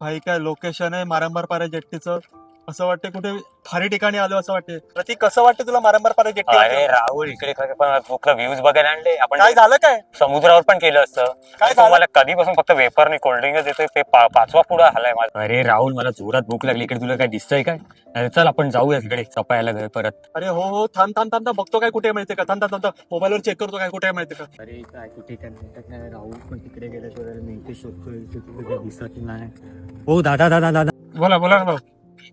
भाई काय लोकेशन आहे मारंबारपारा जेट्टीचं. असं वाटतं कुठे भारी ठिकाणी आलो असं वाटते. प्रतीक कसं वाटतं तुला मारंबारपारा जेट्टी? अरे राहुल, इकडे पण व्ह्यूज बघायला आणले आपण. काय झालं काय? समुद्रावर पण केलं असतं. काय तो मला कधीपासून फक्त वेपर आणि कोल्ड्रिंकच देतोय, ते पाचवा पुढा आलाय माझा. अरे राहुल, मला जोरात भूक लागली. इकडे तुला काय दिसतंय काय? अरे चल आपण जाऊया तिकडे चपायला घर परत. अरे हो हो, थांब थांब थांब थांब, बघतो काय कुठे माहितीये का. थांब थांब थांब, मोबाईलवर चेक करतो काय कुठे माहितीये का. अरे काय कुठे काय राहुल पण तिकडे गेल्याशिवाय मी इथे शोधतोय, दिसत नाही. हो दादा दादा दादा, बोला बोला ना भाऊ.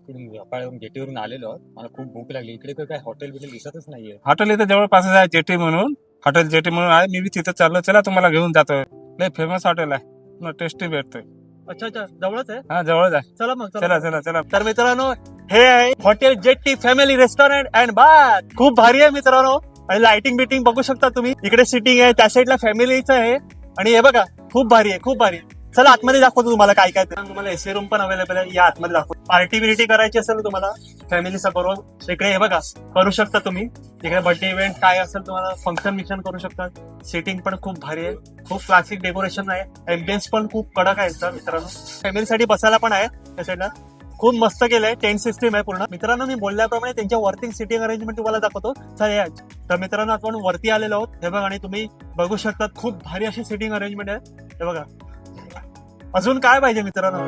व्यापारावरून जेटीवरून आलेलो, मला खूप भूक लागली. इकडे काय हॉटेल बिटेल दिसतच नाहीये. हॉटेल इथं जवळपास आहे जेटी म्हणून. हॉटेल जेटी म्हणून आहे, मी बी तिथं चाललो. चला तुम्हाला घेऊन जातोय. लय फेमस हॉटेल आहे, टेस्टी भेटतोय. अच्छा अच्छा, जवळच आहे. हा जवळच आहे. चला मग चला चला चला. तर मित्रांनो, हे आहे hotel Jetty family restaurant and bar. खूप भारी आहे मित्रांनो. आणि लाइटिंग बिटिंग बघू शकता तुम्ही. इकडे सिटिंग आहे, त्या साईडला फॅमिलीचं आहे. आणि हे बघा खूप भारी आहे, खूप भारी. चला आतमध्ये दाखवतो तुम्हाला काय काय. तुम्हाला एसी रूम पण अवेलेबल आहे, या आतमध्ये दाखवतो. पार्टी बिर्टी करायची असेल तुम्हाला फॅमिलीचा बरोबर, इकडे हे बघा करू शकता तुम्ही. इकडे बर्थडे इव्हेंट काय असेल तुम्हाला फंक्शन मिक्शन करू शकता. सिटिंग पण खूप भारी आहे, खूप क्लासिक डेकोरेशन आहे. एम्बियन्स पण खूप कडक आहे इथं मित्रांनो. फॅमिलीसाठी बसायला पण आहे त्या साईडला. खूप मस्त केलंय, टेंट सिस्टीम आहे पूर्ण. मित्रांनो मी बोलल्याप्रमाणे त्यांच्या वर्किंग सिटिंग अरेंजमेंट तुम्हाला दाखवतो. तर मित्रांनो आपण वरती आलेलो आहोत, हे बघा. आणि तुम्ही बघू शकता खूप भारी अशी सिटिंग अरेंजमेंट आहे, हे बघा. अजून काय पाहिजे मित्रांनो?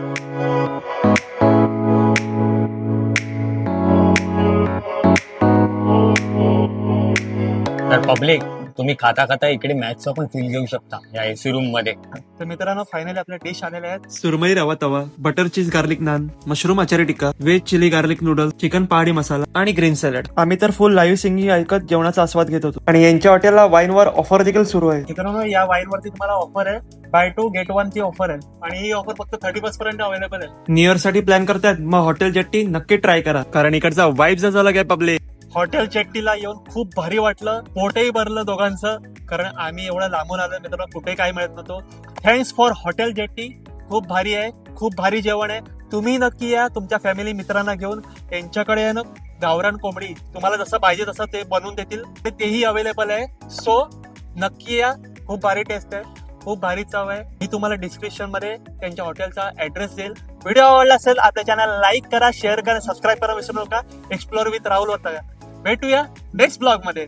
तर पब्लिक, तुम्ही खाता खाता इकडे मॅचचा पण फील घेऊ शकता या एसी रूम मध्ये. तर मित्रांनो फायनली आपल्या डिश आलेल्या आहेत. Surmai rava tawa, butter cheese garlic naan, mushroom achari tikka, veg chilli garlic noodles, chicken pahadi masala आणि ग्रीन सॅलड. आम्ही तर फुल लाईव्ह सिंगिंग ऐकत जेवणाचा आस्वाद घेत होतो. आणि यांच्या हॉटेलला वाईनवर ऑफर देखील सुरू आहे. मित्रांनो या वाईन वरती तुम्हाला ऑफर आहे, बाय 2 गेट 1 ची ऑफर आहे. आणि ही ऑफर फक्त 31 पर्यंत अवेलेबल आहे. न्यू इयर साठी प्लॅन करतायत मग हॉटेल जेट्टी नक्की ट्राय करा, कारण इकडचा वाईब्स अलग आहे पब्लिक. हॉटेल जेट्टीला येऊन खूप भारी वाटलं, पोटही भरलं दोघांचं, कारण आम्ही एवढं लांबून आलो मित्रांनो, कुठे काय मिळत नव्हतं. Thanks for hotel jetty. खूप भारी आहे, खूप भारी जेवण आहे. तुम्ही नक्की या तुमच्या फॅमिली मित्रांना घेऊन. यांच्याकडे आहे ना गावरान कोंबडी, तुम्हाला जसं पाहिजे तसं ते बनवून देतील, तेही अवेलेबल आहे. सो नक्की या, खूप भारी टेस्ट आहे, खूप भारी चव आहे. मी तुम्हाला डिस्क्रिप्शन मध्ये त्यांच्या हॉटेलचा ऍड्रेस देईल. व्हिडिओ आवडला असेल आपल्या चॅनल लाईक करा, शेअर करा, सबस्क्राईब करा विसरू नका. एक्सप्लोर विथ राहुल होता. भेटूया नेक्स्ट ब्लॉग मध्ये.